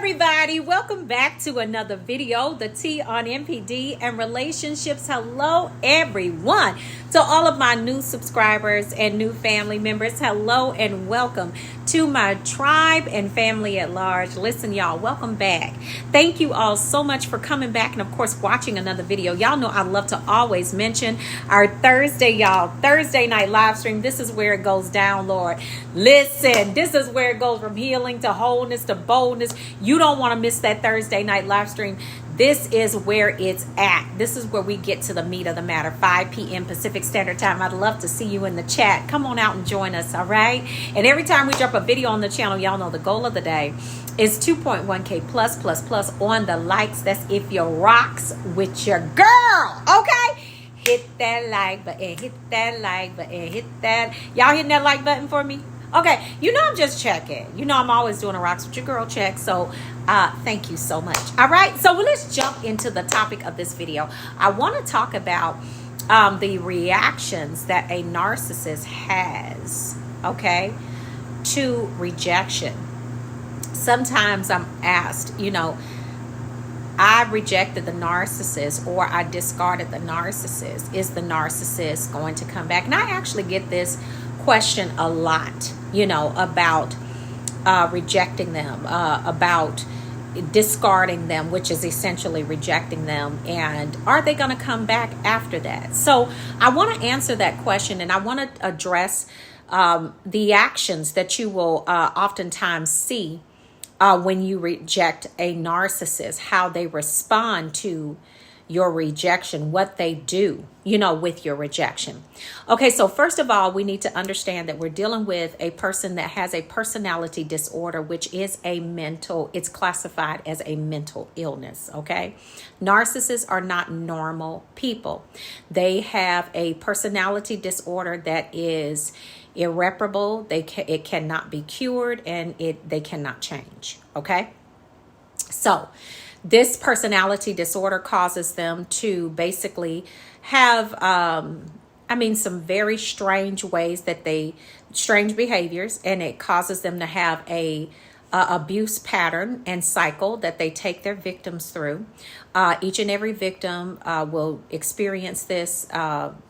everybody, welcome back to another video, the T on MPD and relationships. Hello everyone. To all of my new subscribers and new family members, hello and welcome to my tribe and family at large. Listen, y'all, welcome back. Thank you all so much for coming back and of course watching another video. Y'all know I love to always mention our Thursday night live stream. This is where it goes down, Lord. Listen, this is where it goes from healing to wholeness to boldness. You don't want to miss that Thursday night live stream. This is where it's at. This is where we get to the meat of the matter. 5 p.m. Pacific Standard Time. I'd love to see you in the chat. Come on out and join us, all right? And every time we drop a video on the channel, y'all know the goal of the day is 2.1K plus on the likes. That's if you rocks with your girl, okay? Hit that like button, hit that like button, hit that. Y'all hitting that like button for me? Okay, you know I'm just checking. You know I'm always doing a rocks with your girl check. So thank you so much. All right, so let's jump into the topic of this video. I want to talk about the reactions that a narcissist has, okay, to rejection. Sometimes I'm asked, you know, I rejected the narcissist or I discarded the narcissist. Is the narcissist going to come back? And I actually get this question a lot, you know, about rejecting them, about discarding them, which is essentially rejecting them, and are they going to come back after that? So I want to answer that question, and I want to address the actions that you will oftentimes see when you reject a narcissist, how they respond to your rejection, what they do, you know, with your rejection. Okay, so first of all, we need to understand that we're dealing with a person that has a personality disorder, which is it's classified as a mental illness, okay? Narcissists are not normal people. They have a personality disorder that is irreparable. It cannot be cured, and they cannot change, okay? So this personality disorder causes them to basically have, some very strange ways strange behaviors, and it causes them to have a abuse pattern and cycle that they take their victims through. Each and every victim will experience this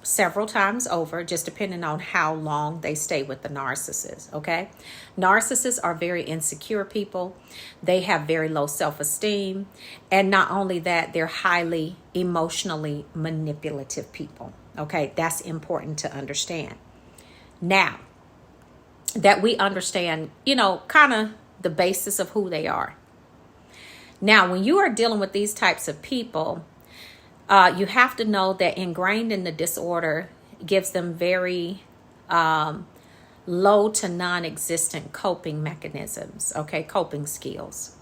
several times over, just depending on how long they stay with the narcissist, okay? Narcissists are very insecure people. They have very low self-esteem. And not only that, they're highly emotionally manipulative people, okay? That's important to understand. Now, that we understand, you know, kind of the basis of who they are. Now, when you are dealing with these types of people, you have to know that ingrained in the disorder gives them very low to non-existent coping mechanisms, okay, coping skills.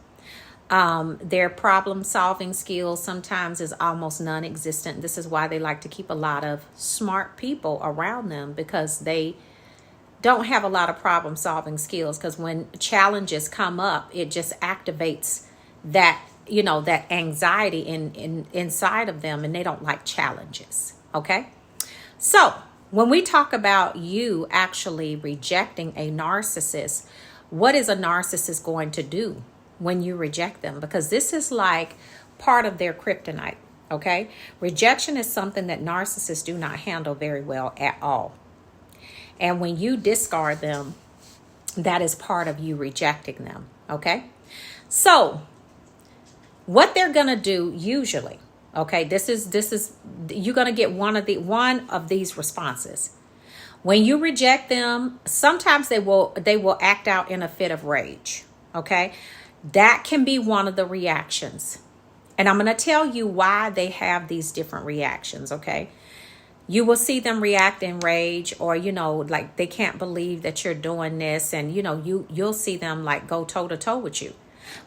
Their problem-solving skills sometimes is almost non-existent. This is why they like to keep a lot of smart people around them, because they don't have a lot of problem-solving skills, because when challenges come up, it just activates that, you know, that anxiety inside of them, and they don't like challenges, okay? So when we talk about you actually rejecting a narcissist, what is a narcissist going to do when you reject them? Because this is like part of their kryptonite, okay? Rejection is something that narcissists do not handle very well at all. And when you discard them, that is part of you rejecting them, okay? So what they're going to do usually, okay, this is you're going to get one of these responses. When you reject them, sometimes they will act out in a fit of rage, okay? That can be one of the reactions. And I'm going to tell you why they have these different reactions, okay? You will see them react in rage, or, you know, like they can't believe that you're doing this. And, you know, you'll see them like go toe to toe with you,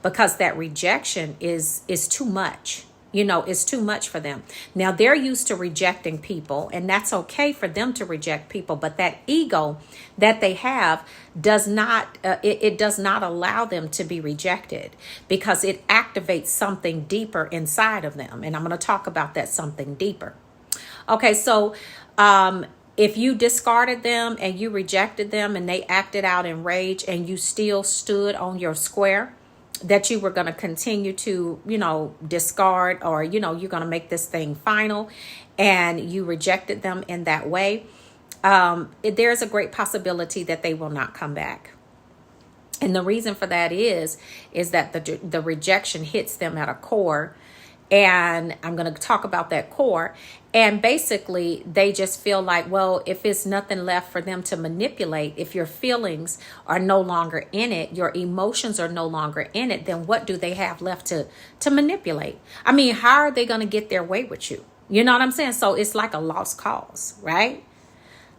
because that rejection is too much. You know, it's too much for them. Now, they're used to rejecting people, and that's okay for them to reject people. But that ego that they have does not allow them to be rejected, because it activates something deeper inside of them. And I'm going to talk about that something deeper. Okay, so if you discarded them and you rejected them and they acted out in rage and you still stood on your square, that you were going to continue to, discard, or, you're going to make this thing final, and you rejected them in that way, there's a great possibility that they will not come back. And the reason for that is that the rejection hits them at a core. And I'm going to talk about that core. And basically, they just feel like, well, if it's nothing left for them to manipulate, if your feelings are no longer in it, your emotions are no longer in it, then what do they have left to manipulate? I mean, how are they going to get their way with you? You know what I'm saying? So it's like a lost cause, right?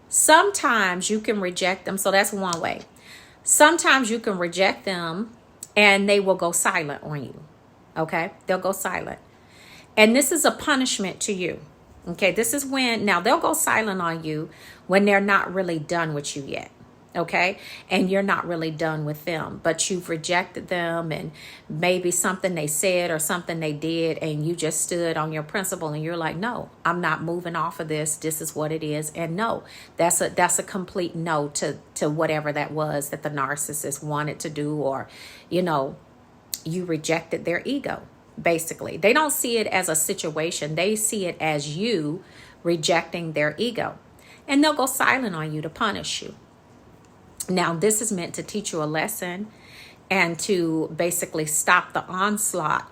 Sometimes you can reject them. So that's one way. Sometimes you can reject them and they will go silent on you. Okay? They'll go silent. And this is a punishment to you. Okay? This is when, now they'll go silent on you when they're not really done with you yet. Okay? And you're not really done with them, but you've rejected them, and maybe something they said or something they did, and you just stood on your principle and you're like, no, I'm not moving off of this. This is what it is. And no, that's a complete no to whatever that was that the narcissist wanted to do, or, you rejected their ego. Basically, they don't see it as a situation. They see it as you rejecting their ego, and they'll go silent on you to punish you. Now, this is meant to teach you a lesson and to basically stop the onslaught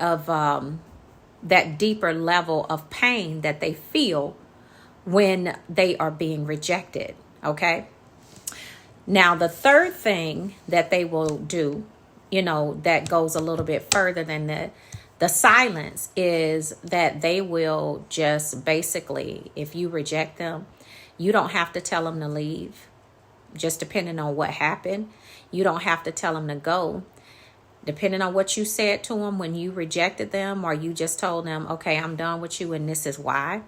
of that deeper level of pain that they feel when they are being rejected. Okay. Now, the third thing that they will do, that goes a little bit further than the silence, is that they will just basically, if you reject them, you don't have to tell them to leave. Just depending on what happened, you don't have to tell them to go. Depending on what you said to them when you rejected them, or you just told them, okay, I'm done with you and this is why.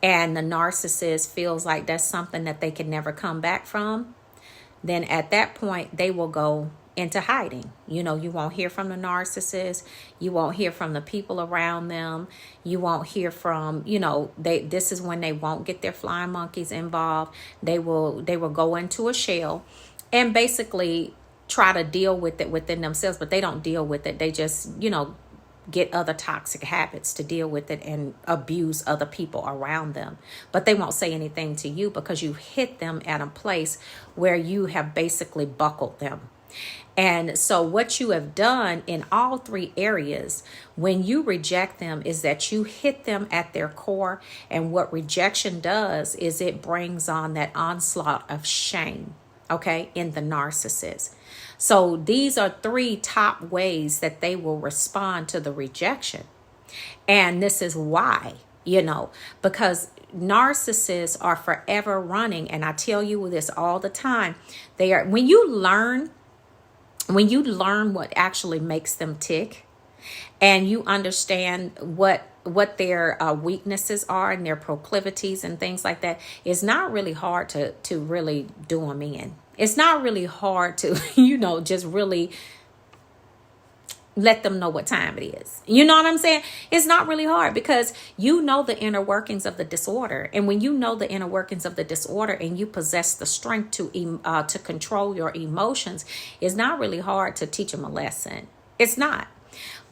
And the narcissist feels like that's something that they can never come back from. Then at that point, they will go into hiding. You won't hear from the narcissist. You won't hear from the people around them. You won't hear from, this is when they won't get their flying monkeys involved. They will go into a shell and basically try to deal with it within themselves, but they don't deal with it. They just, get other toxic habits to deal with it and abuse other people around them. But they won't say anything to you because you hit them at a place where you have basically buckled them. And so what you have done in all three areas when you reject them is that you hit them at their core. And what rejection does is it brings on that onslaught of shame, okay, in the narcissist. So these are three top ways that they will respond to the rejection. And this is why, because narcissists are forever running. And I tell you this all the time. They are, when you learn what actually makes them tick, and you understand what their weaknesses are and their proclivities and things like that, it's not really hard to really do them in. It's not really hard to, just really let them know what time it is. You know what I'm saying? It's not really hard because you know the inner workings of the disorder. And when you know the inner workings of the disorder and you possess the strength to control your emotions, it's not really hard to teach them a lesson. It's not.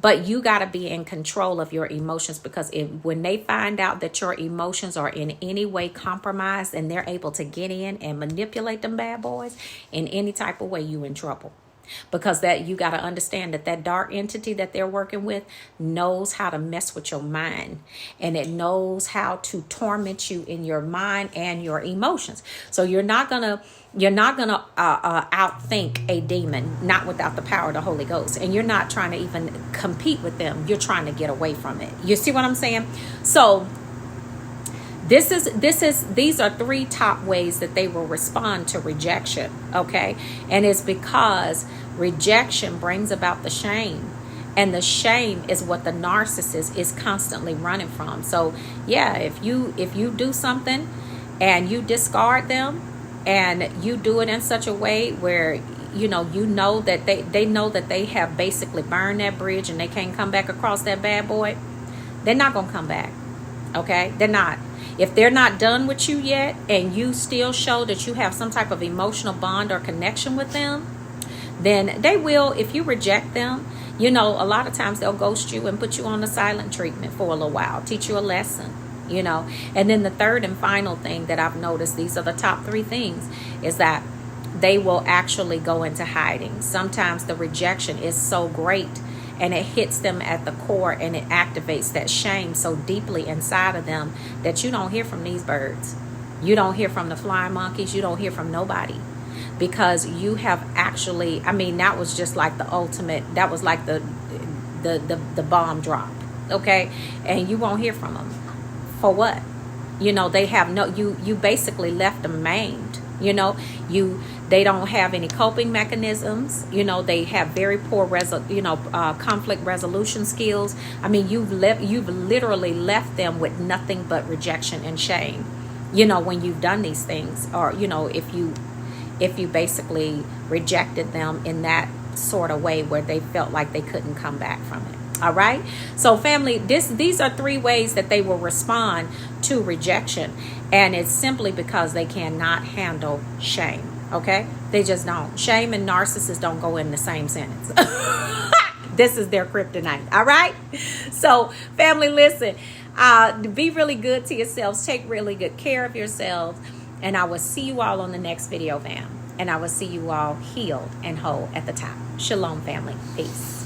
But you got to be in control of your emotions, because when they find out that your emotions are in any way compromised and they're able to get in and manipulate them bad boys in any type of way, you in trouble. Because that you got to understand that dark entity that they're working with knows how to mess with your mind, and it knows how to torment you in your mind and your emotions. So you're not gonna outthink a demon, not without the power of the Holy Ghost. And you're not trying to even compete with them. You're trying to get away from it. You see what I'm saying? So these are three top ways that they will respond to rejection. Okay. And it's because rejection brings about the shame, and the shame is what the narcissist is constantly running from. So yeah, if you do something and you discard them, and you do it in such a way where you know that they know that they have basically burned that bridge and they can't come back across that bad boy, they're not gonna come back. Okay, they're not. If they're not done with you yet, and you still show that you have some type of emotional bond or connection with them, then they will, if you reject them, you know, a lot of times they'll ghost you and put you on a silent treatment for a little while, teach you a lesson, you know. And then the third and final thing that I've noticed, these are the top 3 things, is that they will actually go into hiding. Sometimes the rejection is so great and it hits them at the core, and it activates that shame so deeply inside of them that you don't hear from these birds. You don't hear from the flying monkeys. You don't hear from nobody, because you have actually, I mean, that was just like the ultimate, that was like the bomb drop, okay? And you won't hear from them. For what? You know, they have no, you basically left them maimed. You know, they don't have any coping mechanisms. You know, they have very poor conflict resolution skills. I mean, you've literally left them with nothing but rejection and shame, you know, when you've done these things, or, you know, if you basically rejected them in that sort of way where they felt like they couldn't come back from it. All right. So family, these are 3 ways that they will respond to rejection. And it's simply because they cannot handle shame. Okay. They just don't. Shame and narcissists don't go in the same sentence. This is their kryptonite. All right. So family, listen, be really good to yourselves. Take really good care of yourselves. And I will see you all on the next video, fam. And I will see you all healed and whole at the top. Shalom, family. Peace.